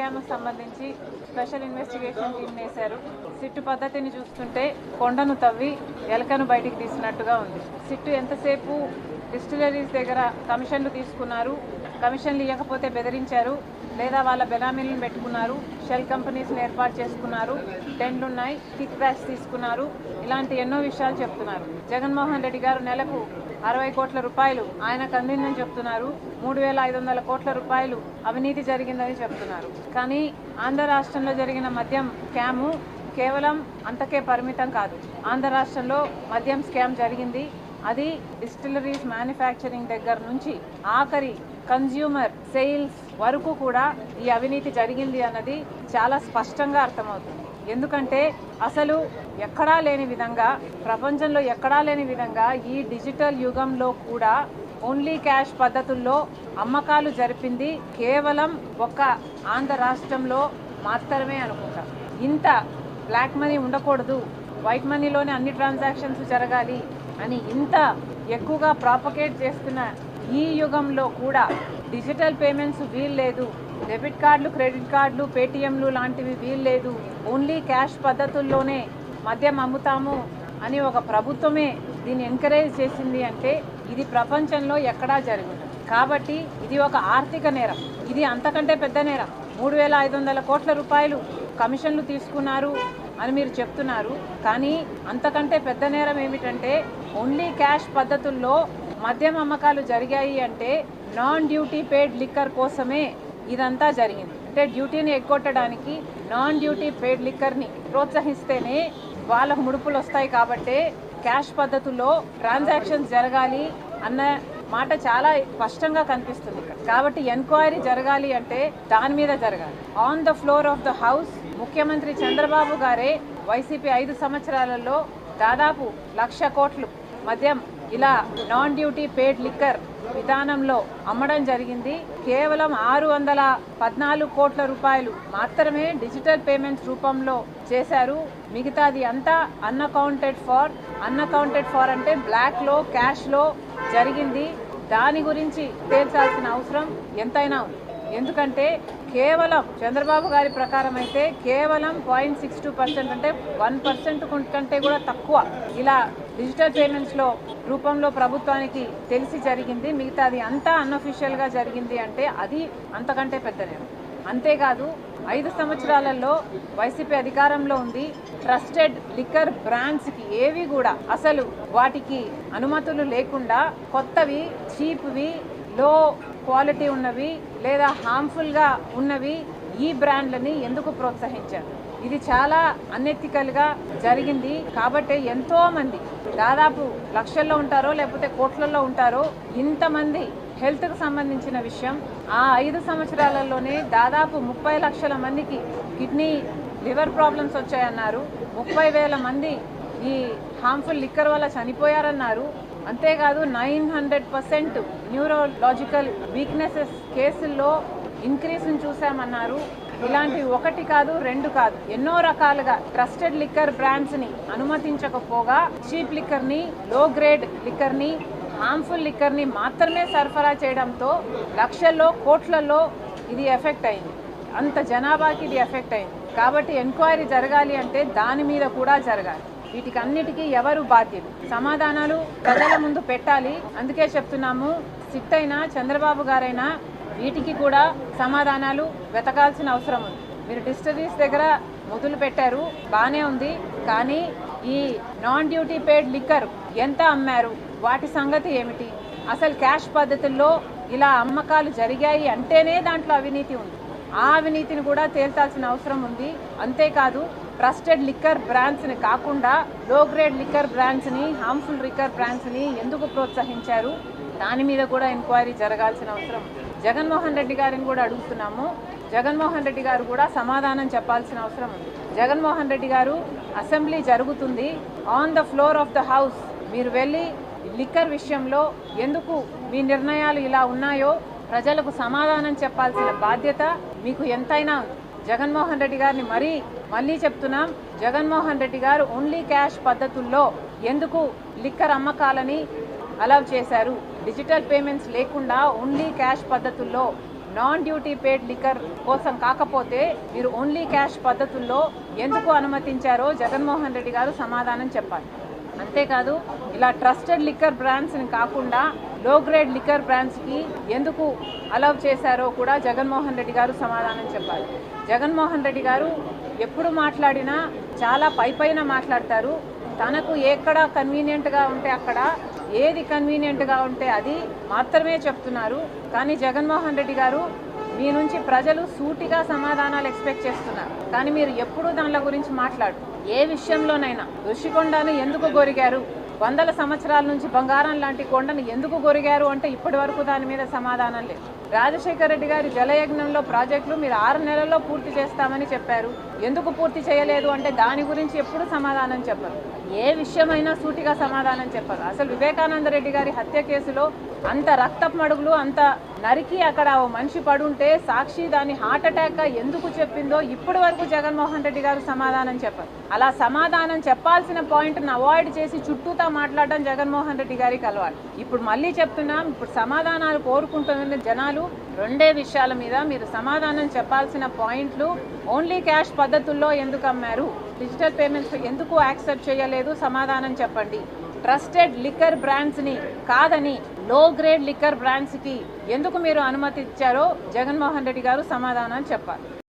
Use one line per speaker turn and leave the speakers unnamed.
స్కామ్కు సంబంధించి special investigation team వేశారు. Sit పద్ధతిని చూస్తుంటే కొండను తవ్వి ఎలకను బయటికి తీసినట్టుగా ఉంది. సిట్టు ఎంతసేపు డిస్టిలరీస్ దగ్గర కమిషన్లు తీసుకున్నారు, కమిషన్లు ఇవ్వకపోతే బెదిరించారు, లేదా వాళ్ళ బెనామీలను పెట్టుకున్నారు, షెల్ కంపెనీస్ని ఏర్పాటు చేసుకున్నారు, టెండ్లున్నాయి, కిక్ బ్యాక్స్ తీసుకున్నారు, ఇలాంటి ఎన్నో విషయాలు చెప్తున్నారు. జగన్మోహన్ రెడ్డి గారు నెలకు 60 కోట్ల రూపాయలు ఆయనకు అందిందని చెప్తున్నారు. 3,500 కోట్ల రూపాయలు అవినీతి జరిగిందని చెప్తున్నారు. కానీ ఆంధ్ర రాష్ట్రంలో జరిగిన మద్యం స్కాము కేవలం అంతకే పరిమితం కాదు. ఆంధ్ర రాష్ట్రంలో మద్యం స్కామ్ జరిగింది. అది డిస్టిలరీస్ మ్యానుఫ్యాక్చరింగ్ దగ్గర నుంచి ఆఖరి కన్జ్యూమర్ సేల్స్ వరకు కూడా ఈ అవినీతి జరిగింది అన్నది చాలా స్పష్టంగా అర్థమవుతుంది. ఎందుకంటే అసలు ఎక్కడా లేని విధంగా, ప్రపంచంలో ఎక్కడా లేని విధంగా ఈ డిజిటల్ యుగంలో కూడా ఓన్లీ క్యాష్ పద్ధతుల్లో అమ్మకాలు జరిపింది కేవలం ఒక్క ఆంధ్ర రాష్ట్రంలో మాత్రమే అనుకుంటా. ఇంత బ్లాక్ మనీ ఉండకూడదు, వైట్ మనీలోనే అన్ని ట్రాన్సాక్షన్స్ జరగాలి అని ఇంత ఎక్కువగా ప్రాపగేట్ చేస్తున్న ఈ యుగంలో కూడా డిజిటల్ పేమెంట్స్ వీల్లేదు, డెబిట్ కార్డులు, క్రెడిట్ కార్డులు, పేటిఎంలు లాంటివి వీల్లేదు, ఓన్లీ క్యాష్ పద్ధతుల్లోనే మద్యం అమ్ముతాము అని ఒక ప్రభుత్వమే దీన్ని ఎంకరేజ్ చేసింది అంటే ఇది ప్రపంచంలో ఎక్కడా జరగదు. కాబట్టి ఇది ఒక ఆర్థిక నేరం. ఇది అంతకంటే పెద్ద నేరం. 3,500 కోట్ల రూపాయలు కమిషన్లు తీసుకున్నారు అని మీరు చెప్తున్నారు. కానీ అంతకంటే పెద్ద నేరం ఏమిటంటే ఓన్లీ క్యాష్ పద్ధతుల్లో మద్యం అమ్మకాలు జరిగాయి అంటే నాన్ డ్యూటీ పేడ్ లిక్కర్ కోసమే ఇదంతా జరిగింది. అంటే డ్యూటీని ఎగ్గొట్టడానికి నాన్ డ్యూటీ పేడ్ లిక్కర్ని ప్రోత్సహిస్తేనే వాళ్ళకు ముడుపులు వస్తాయి. కాబట్టి క్యాష్ పద్ధతుల్లో ట్రాన్సాక్షన్స్ జరగాలి అన్న మాట చాలా స్పష్టంగా కనిపిస్తుంది. కాబట్టి ఎంక్వైరీ జరగాలి అంటే దాని మీద జరగాలి. On the floor of the house ముఖ్యమంత్రి చంద్రబాబు గారే వైసీపీ 5 సంవత్సరాలలో దాదాపు 1,00,000 కోట్లు మద్యం ఇలా నాన్ డ్యూటీ పేడ్ లిక్కర్ విధానంలో అమ్మడం జరిగింది. కేవలం 614 కోట్ల రూపాయలు మాత్రమే డిజిటల్ పేమెంట్స్ రూపంలో చేశారు. మిగతాది అంతా అన్అకౌంటెడ్ ఫార్ అంటే బ్లాక్లో, క్యాష్లో జరిగింది. దాని గురించి తేల్చాల్సిన అవసరం ఎంతైనా ఉంది. ఎందుకంటే కేవలం చంద్రబాబు గారి ప్రకారం అయితే కేవలం 0.62% అంటే 1% కంటే కూడా తక్కువ ఇలా డిజిటల్ పేమెంట్స్లో రూపంలో ప్రభుత్వానికి తెలిసి జరిగింది. మిగతాది అంతా అన్అఫీషియల్గా జరిగింది అంటే అది అంతకంటే పెద్ద నేరం. అంతేకాదు 5 సంవత్సరాలలో వైసీపీ అధికారంలో ఉంది. ట్రస్టెడ్ లిక్కర్ బ్రాండ్స్కి ఏవి కూడా అసలు వాటికి అనుమతులు లేకుండా కొత్తవి, చీప్వి, లో క్వాలిటీ ఉన్నవి లేదా హార్మ్ఫుల్గా ఉన్నవి ఈ బ్రాండ్లని ఎందుకు ప్రోత్సహించారు? ఇది చాలా అన్ఎథికల్గా జరిగింది. కాబట్టి ఎంతోమంది దాదాపు లక్షల్లో ఉంటారో లేకపోతే కోట్లలో ఉంటారో ఇంతమంది హెల్త్కు సంబంధించిన విషయం. ఆ 5 సంవత్సరాలలోనే దాదాపు 30 లక్షల మందికి కిడ్నీ, లివర్ ప్రాబ్లమ్స్ వచ్చాయన్నారు. 30,000 మంది ఈ హార్మ్ఫుల్ లిక్కర్ వల్ల చనిపోయారన్నారు. అంతేకాదు 900% న్యూరోలాజికల్ వీక్నెసెస్ కేసుల్లో ఇంక్రీజ్ని చూసామన్నారు. ఇలాంటి 1 కాదు 2 కాదు ఎన్నో రకాలుగా ట్రస్టెడ్ లిక్కర్ బ్రాండ్స్ని అనుమతించకపోగా చీప్ లిక్కర్ని, లో గ్రేడ్ లిక్కర్ని, హార్మ్ఫుల్ లిక్కర్ని మాత్రమే సరఫరా చేయడంతో లక్షల్లో, కోట్లలో ఇది ఎఫెక్ట్ అయింది. అంత జనాభాకి ఇది ఎఫెక్ట్ అయింది. కాబట్టి ఎంక్వైరీ జరగాలి అంటే దాని మీద కూడా జరగాలి. వీటికి అన్నిటికీ ఎవరు బాధ్యులు? సమాధానాలు ప్రజల ముందు పెట్టాలి. అందుకే చెప్తున్నాము, సిట్ అయినా చంద్రబాబు గారైనా వీటికి కూడా సమాధానాలు వెతకాల్సిన అవసరం ఉంది. మీరు డిస్టిలరీస్ దగ్గర మొదలు పెట్టారు, బాగానే ఉంది. కానీ ఈ నాన్ డ్యూటీ పేడ్ లిక్కర్ ఎంత అమ్మారు? వాటి సంగతి ఏమిటి? అసలు క్యాష్ పద్ధతుల్లో ఇలా అమ్మకాలు జరిగాయి అంటేనే దాంట్లో అవినీతి ఉంది. ఆ అవినీతిని కూడా తేల్చాల్సిన అవసరం ఉంది. అంతేకాదు ట్రస్టెడ్ లిక్కర్ బ్రాండ్స్ని కాకుండా లో గ్రేడ్ లిక్కర్ బ్రాండ్స్ని, హార్మ్ఫుల్ లిక్కర్ బ్రాండ్స్ని ఎందుకు ప్రోత్సహించారు? దాని మీద కూడా ఎంక్వైరీ జరగాల్సిన అవసరం. జగన్మోహన్ రెడ్డి గారిని కూడా అడుగుతున్నాము. జగన్మోహన్ రెడ్డి గారు కూడా సమాధానం చెప్పాల్సిన అవసరం ఉంది. జగన్మోహన్ రెడ్డి గారు, అసెంబ్లీ జరుగుతుంది, on the floor of the house మీరు వెళ్ళి లిక్కర్ విషయంలో ఎందుకు మీ నిర్ణయాలు ఇలా ఉన్నాయో ప్రజలకు సమాధానం చెప్పాల్సిన బాధ్యత మీకు ఎంతైనా ఉంది. జగన్మోహన్ రెడ్డి గారిని మళ్ళీ చెప్తున్నాం, జగన్మోహన్ రెడ్డి గారు ఓన్లీ క్యాష్ పద్ధతుల్లో ఎందుకు లిక్కర్ అమ్మకాలని అలౌ చేశారు? డిజిటల్ పేమెంట్స్ లేకుండా ఓన్లీ క్యాష్ పద్ధతుల్లో నాన్ డ్యూటీ పేడ్ లిక్కర్ కోసం కాకపోతే మీరు ఓన్లీ క్యాష్ పద్ధతుల్లో ఎందుకు అనుమతించారో జగన్మోహన్ రెడ్డి గారు సమాధానం చెప్పాలి. అంతేకాదు ఇలా ట్రస్టెడ్ లిక్కర్ బ్రాండ్స్ని కాకుండా లో గ్రేడ్ లిక్కర్ బ్రాండ్స్కి ఎందుకు అలౌ చేశారో కూడా జగన్మోహన్ రెడ్డి గారు సమాధానం చెప్పాలి. జగన్మోహన్ రెడ్డి గారు ఎప్పుడు మాట్లాడినా చాలా పైపైన మాట్లాడతారు. తనకు ఎక్కడ కన్వీనియంట్గా ఉంటే అక్కడ, ఏది కన్వీనియంట్గా ఉంటే అది మాత్రమే చెప్తున్నారు. కానీ జగన్మోహన్ రెడ్డి గారు మీ నుంచి ప్రజలు సూటిగా సమాధానాలు ఎక్స్పెక్ట్ చేస్తున్నారు. కానీ మీరు ఎప్పుడూ దానిల గురించి మాట్లాడు. ఏ విషయంలోనైనా ఋషికొండను ఎందుకు గొరిగారు, వందల సంవత్సరాల నుంచి బంగారం లాంటి కొండను ఎందుకు గొరిగారు అంటే ఇప్పటి వరకు దాని మీద సమాధానం లేదు. రాజశేఖర రెడ్డి గారి జలయజ్ఞంలో ప్రాజెక్టులు మీరు 6 నెలల్లో పూర్తి చేస్తామని చెప్పారు. ఎందుకు పూర్తి చేయలేదు అంటే దాని గురించి ఎప్పుడు సమాధానం చెప్పరు. ఏ విషయమైనా సూటిగా సమాధానం చెప్పరు. అసలు వివేకానంద రెడ్డి గారి హత్య కేసులో అంత రక్తపు మడుగులు, అంత నరికి అక్కడ ఓ మనిషి పడుంటే సాక్షి దాన్ని హార్ట్ అటాక్గా ఎందుకు చెప్పిందో ఇప్పటి వరకు జగన్మోహన్ రెడ్డి గారు సమాధానం చెప్పరు. అలా సమాధానం చెప్పాల్సిన పాయింట్ను అవాయిడ్ చేసి చుట్టూతా మాట్లాడడం జగన్మోహన్ రెడ్డి గారికి అలవాటు. ఇప్పుడు మళ్ళీ చెప్తున్నాం, ఇప్పుడు సమాధానాలు కోరుకుంటున్న జనాలు రెండే విషయాల మీద మీరు సమాధానం చెప్పాల్సిన పాయింట్లు. ఓన్లీ క్యాష్ పద్ధతుల్లో ఎందుకు అమ్మారు, డిజిటల్ పేమెంట్స్ ఎందుకు యాక్సెప్ట్ చేయలేదు, సమాధానం చెప్పండి. ట్రస్టెడ్ లిక్కర్ బ్రాండ్స్ని కాదని లో గ్రేడ్ లిక్కర్ బ్రాండ్స్కి ఎందుకు మీరు అనుమతి ఇచ్చారో జగన్మోహన్ రెడ్డి గారు సమాధానం చెప్పాలి.